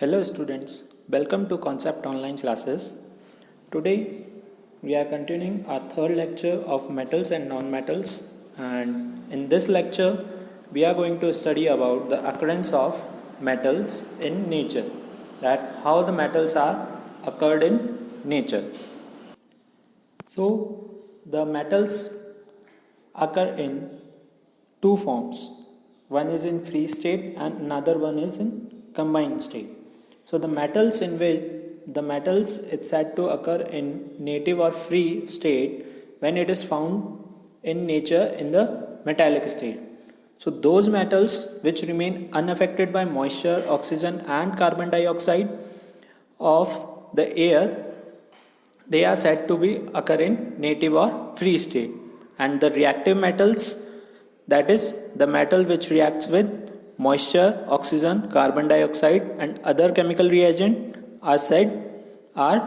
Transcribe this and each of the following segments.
Hello students, welcome to Concept Online classes. Today we are continuing our third lecture of metals and non-metals, and in this lecture we are going to study about the occurrence of metals in nature, that how the metals are occurred in nature. So the metals occur in two forms. One is in free state and another one is in combined state. So the metals it's said to occur in native or free state when it is found in nature in the metallic state. So those metals which remain unaffected by moisture, oxygen and carbon dioxide of the air, they are said to be occur in native or free state. And the reactive metals, that is the metal which reacts with moisture, oxygen, carbon dioxide and other chemical reagent are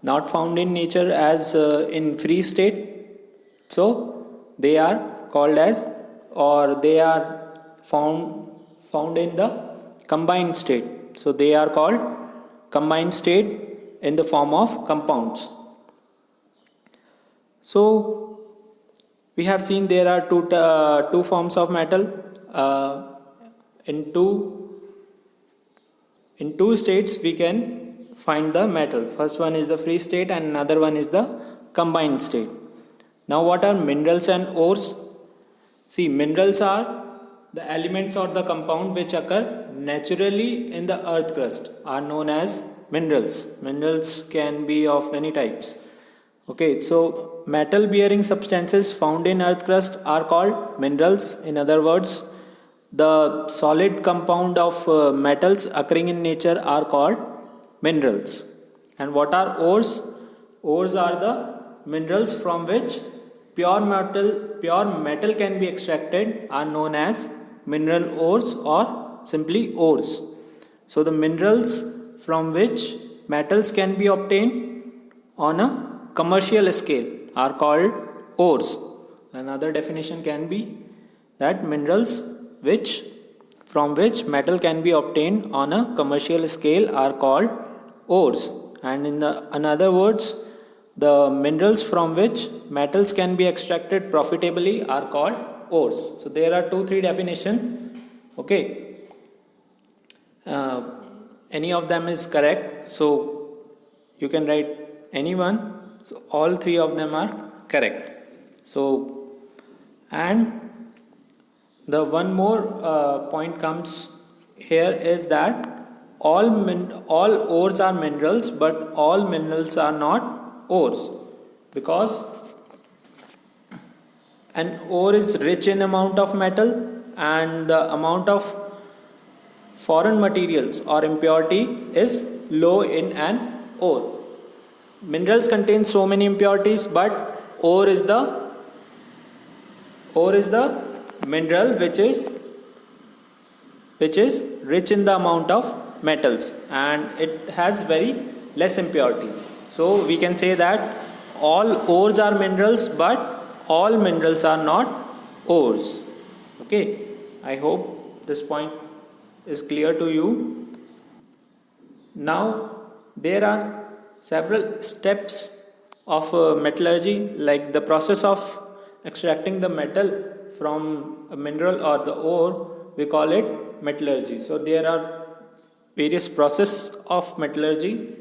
not found in nature as in free state. So they are called as, or they are found in the combined state. So they are called combined state in the form of compounds. So we have seen there are two forms of metal. In two states we can find the metal. First one is the free state and another one is the combined state. Now what are minerals and ores? See, minerals are the elements or the compound which occur naturally in the earth crust are known as minerals. Minerals can be of many types. Okay, so metal bearing substances found in earth crust are called minerals. In other words, the solid compound of metals occurring in nature are called minerals. And what are ores? Ores are the minerals from which pure metal can be extracted, are known as mineral ores or simply ores. So the minerals from which metals can be obtained on a commercial scale are called ores. Another definition can be that minerals from which metal can be obtained on a commercial scale are called ores. And in other words, the minerals from which metals can be extracted profitably are called ores. So there are 2-3 definitions. Okay, any of them is correct, so you can write any one. So all 3 of them are correct. So, and the one more point comes here is that all ores are minerals, but all minerals are not ores, because an ore is rich in amount of metal and the amount of foreign materials or impurity is low in an ore. Minerals contain so many impurities, but ore is the mineral which is rich in the amount of metals and it has very less impurity. So we can say that all ores are minerals, but all minerals are not ores. Okay, I hope this point is clear to you. Now there are several steps of metallurgy, like the process of extracting the metal from a mineral or the ore, we call it metallurgy. So there are various processes of metallurgy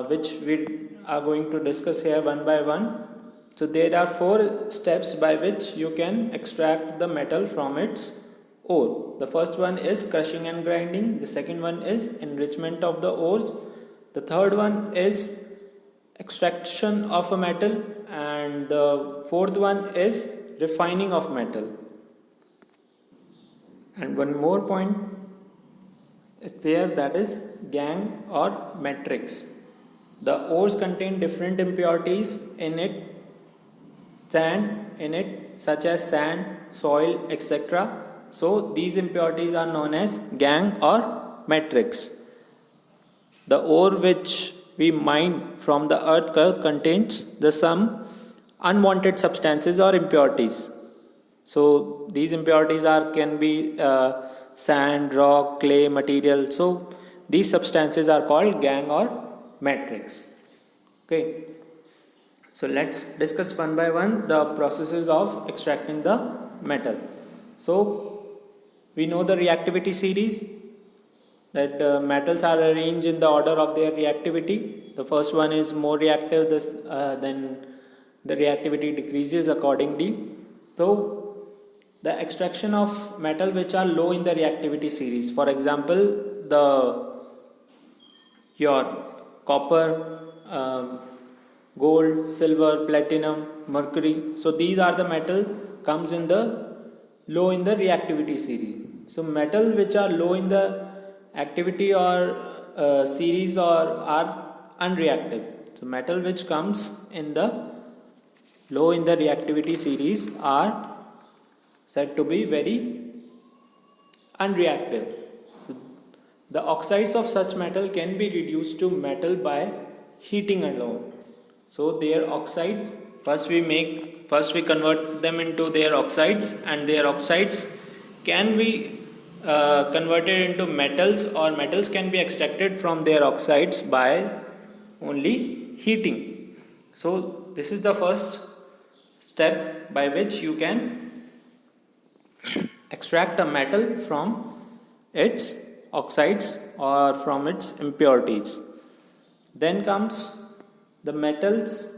which we are going to discuss here one by one. So there are 4 steps by which you can extract the metal from its ore. The first one is crushing and grinding. The second one is enrichment of the ores. The third one is extraction of a metal, and the fourth one is refining of metal. And one more point is there, that is gangue or matrix. The ores contain different impurities in it, such as sand, soil, etc. So these impurities are known as gangue or matrix. The ore which we mine from the earth contains some unwanted substances or impurities. So these impurities can be sand, rock, clay, material. So these substances are called gangue or matrix. Okay, so let's discuss one by one the processes of extracting the metal. So we know the reactivity series, that metals are arranged in the order of their reactivity. The first one is more reactive, then the reactivity decreases accordingly. So the extraction of metal which are low in the reactivity series, for example your copper, gold, silver, platinum, mercury. So these are the metal comes in the low in the reactivity series. So metal which are low in the activity or series or are unreactive. So metal which comes in the low in the reactivity series are said to be very unreactive. So the oxides of such metal can be reduced to metal by heating alone. So their oxides, first we convert them into their oxides, and their oxides can be converted into metals, or metals can be extracted from their oxides by only heating. So this is the first step by which you can extract a metal from its oxides or from its impurities. Then comes the metals,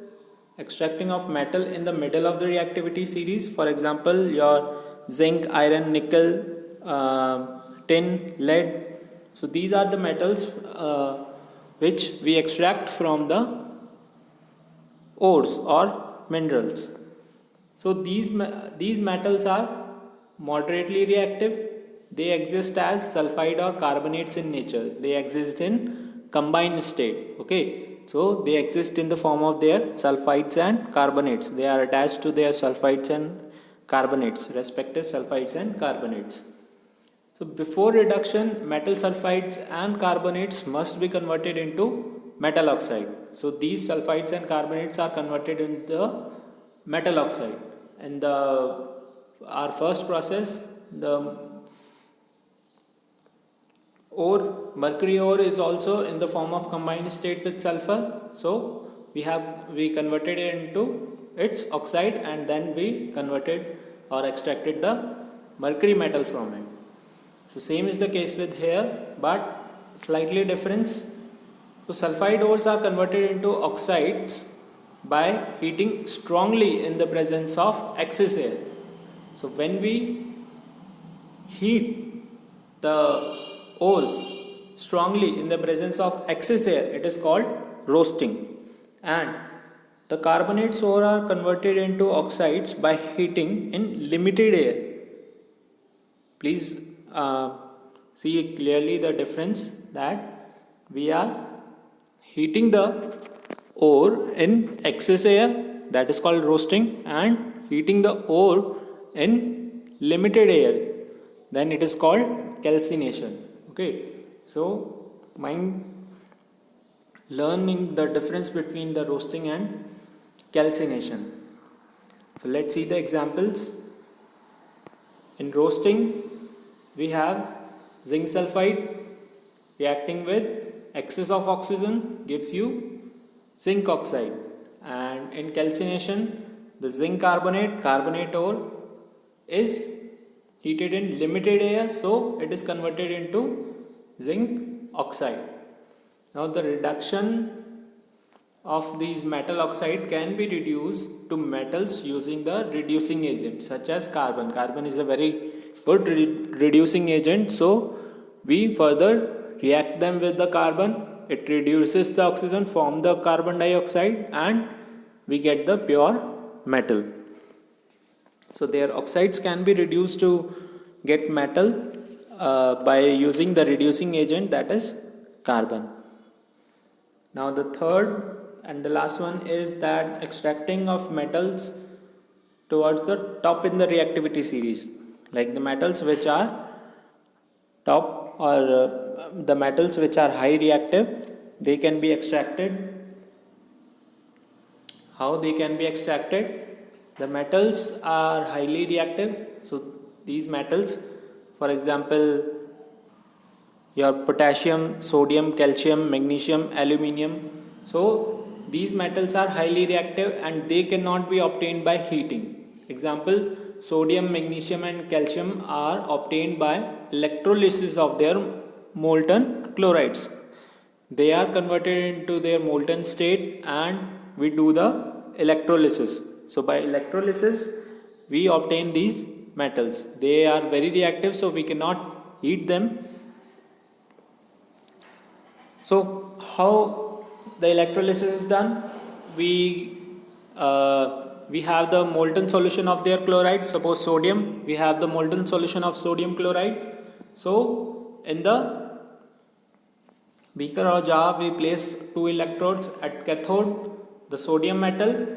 extracting of metal in the middle of the reactivity series. For example, your zinc, iron, nickel, tin, lead. So these are the metals which we extract from the ores or minerals. So these metals are moderately reactive. They exist as sulfide or carbonates in nature. They exist in combined state. Okay, so they exist in the form of their sulfides and carbonates. They are attached to their sulfides and carbonates, respective sulfides and carbonates. So before reduction, metal sulfides and carbonates must be converted into metal oxide. So these sulfides and carbonates are converted into metal oxide. And our first process, the ore, mercury ore, is also in the form of combined state with sulfur. So we converted it into its oxide, and then we converted or extracted the mercury metal from it. So same is the case with here, but slightly difference. So sulfide ores are converted into oxides by heating strongly in the presence of excess air. So when we heat the ores strongly in the presence of excess air, it is called roasting. And the carbonates ore are converted into oxides by heating in limited air. Please see clearly the difference, that we are heating the ore in excess air, that is called roasting, and heating the ore in limited air, then it is called calcination. Okay, so mind learning the difference between the roasting and calcination. So let's see the examples. In roasting, we have zinc sulfide reacting with excess of oxygen gives you zinc oxide, and in calcination, the zinc carbonate ore is heated in limited air, so it is converted into zinc oxide. Now the reduction of these metal oxide can be reduced to metals using the reducing agent such as carbon. Carbon is a very good reducing agent, so we further react them with the carbon. It reduces the oxygen, form the carbon dioxide, and we get the pure metal. So their oxides can be reduced to get metal by using the reducing agent, that is carbon. Now the third and the last one is that extracting of metals towards the top in the reactivity series, like the metals which are top, or the metals which are high reactive, they can be extracted. How they can be extracted? The metals are highly reactive, so these metals, for example, your potassium, sodium, calcium, magnesium, aluminium. So these metals are highly reactive and they cannot be obtained by heating. Example, sodium, magnesium and calcium are obtained by electrolysis of their molten chlorides. They are converted into their molten state and we do the electrolysis. So by electrolysis we obtain these metals. They are very reactive, so we cannot heat them. So how the electrolysis is done? We have the molten solution of their chloride. Suppose sodium, we have the molten solution of sodium chloride. So in the beaker or jar we place two electrodes. At cathode the sodium metal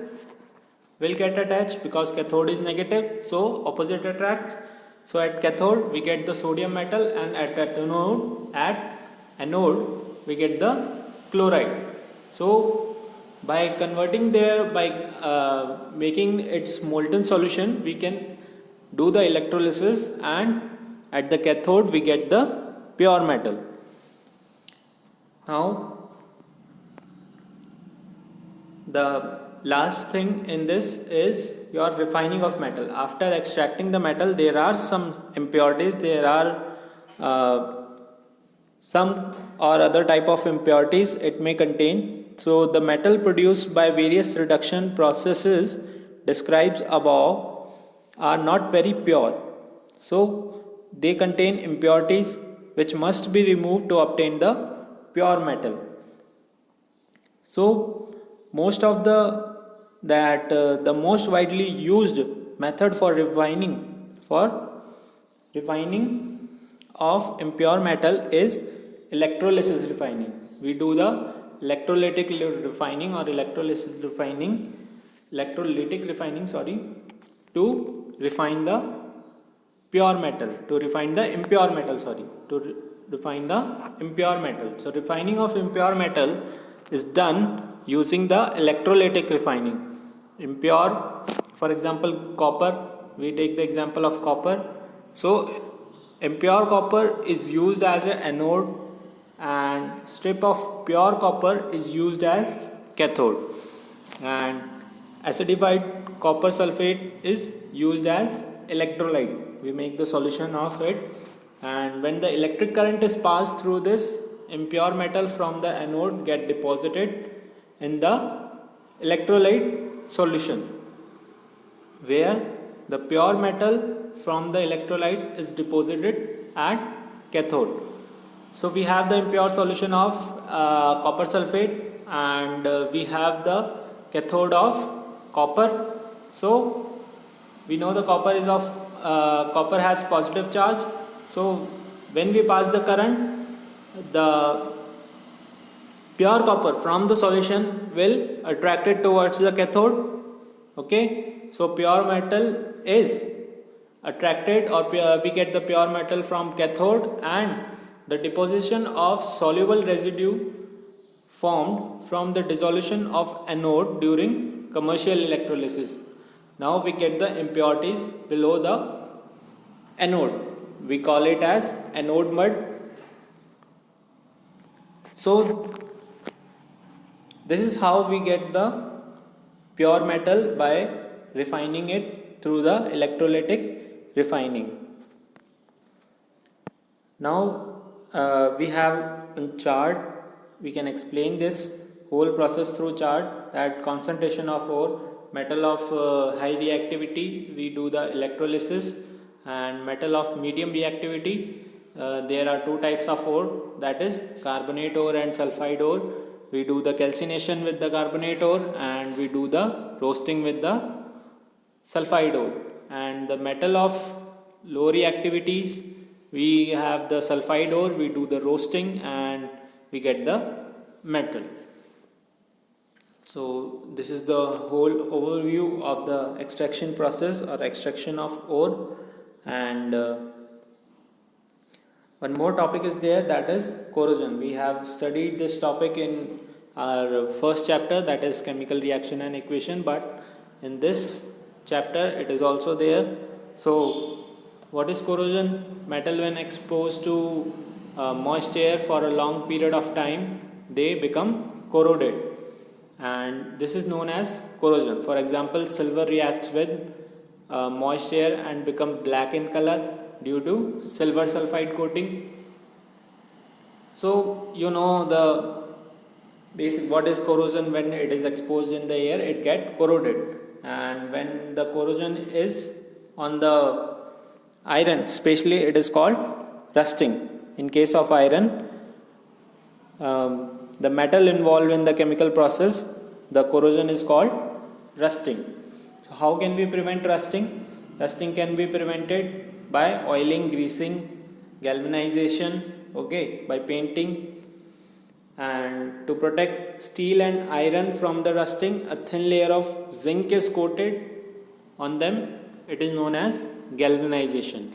will get attached because cathode is negative, so opposite attracts. So at cathode we get the sodium metal and at anode we get the chloride. So by converting making its molten solution, we can do the electrolysis and at the cathode we get the pure metal. Now the last thing in this is your refining of metal. After extracting the metal, there are some impurities, there are some or other type of impurities it may contain. So the metal produced by various reduction processes described above are not very pure. So they contain impurities which must be removed to obtain the pure metal. So most of the most widely used method for refining of impure metal is electrolysis refining. We do the electrolytic refining or electrolytic refining to refine the pure metal, to refine the impure metal. So refining of impure metal is done using the electrolytic refining. Impure, for example, copper, we take the example of copper. So impure copper is used as an anode and strip of pure copper is used as cathode, and acidified copper sulfate is used as electrolyte. We make the solution of it, and when the electric current is passed through this, impure metal from the anode get deposited in the electrolyte solution, where the pure metal from the electrolyte is deposited at cathode. So we have the impure solution of copper sulfate and we have the cathode of copper. So we know the copper has positive charge. So when we pass the current, the pure copper from the solution will attract it towards the cathode. Okay, so pure metal is attracted, or we get the pure metal from cathode, and the deposition of soluble residue formed from the dissolution of anode during commercial electrolysis. Now we get the impurities below the anode. We call it as anode mud. So this is how we get the pure metal by refining it through the electrolytic refining. Now we have a chart. We can explain this whole process through chart. That concentration of ore, metal of high reactivity, we do the electrolysis, and metal of medium reactivity, there are two types of ore, that is carbonate ore and sulfide ore. We do the calcination with the carbonate ore and we do the roasting with the sulfide ore. And the metal of low reactivities, we have the sulfide ore, we do the roasting and we get the metal. So this is the whole overview of the extraction process or extraction of ore. And one more topic is there, that is corrosion. We have studied this topic in our first chapter, that is chemical reaction and equation, but in this chapter it is also there. So what is corrosion? Metal when exposed to moist air for a long period of time, they become corroded, and this is known as corrosion. For example, silver reacts with moist air and become black in color due to silver sulfide coating. So you know the basic what is corrosion. When it is exposed in the air, it get corroded, and when the corrosion is on the iron especially, it is called rusting. In case of iron, the metal involved in the chemical process, the corrosion is called rusting. So how can we prevent rusting? Rusting can be prevented by oiling, greasing, galvanization, okay, by painting. And to protect steel and iron from the rusting, a thin layer of zinc is coated on them. It is known as galvanization.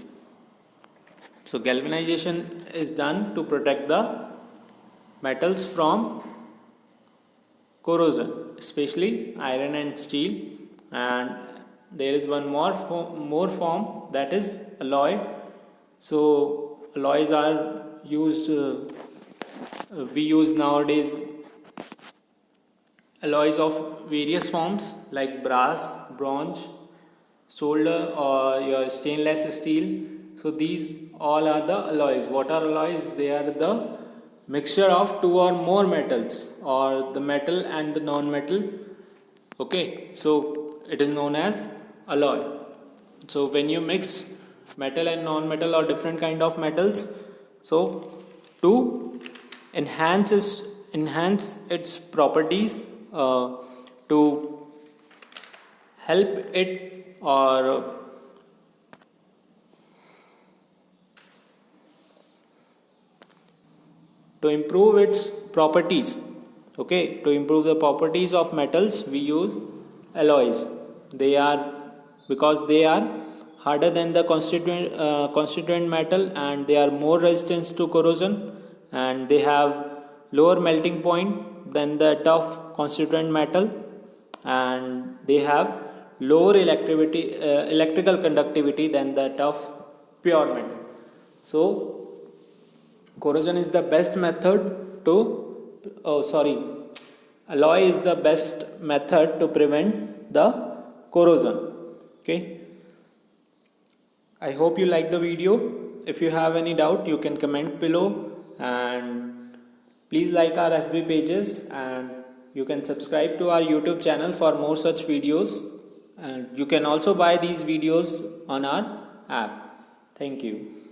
So galvanization is done to protect the metals from corrosion, especially iron and steel. And there is one more form, that is alloy. So alloys are used. We use nowadays alloys of various forms like brass, bronze, solder, or your stainless steel. So these all are the alloys. What are alloys? They are the mixture of two or more metals, or the metal and the non-metal. Okay, so it is known as alloy. So when you mix metal and non-metal or different kind of metals, so to enhance its properties, to help it, or to improve its properties, okay, to improve the properties of metals, we use alloys. They are, because they are harder than the constituent metal, and they are more resistant to corrosion, and they have lower melting point than that of constituent metal, and they have lower electrical conductivity than that of pure metal. So corrosion is the best method to alloy is the best method to prevent the corrosion. Okay, I hope you like the video. If you have any doubt, you can comment below, and please like our FB pages, and you can subscribe to our YouTube channel for more such videos, and you can also buy these videos on our app. Thank you.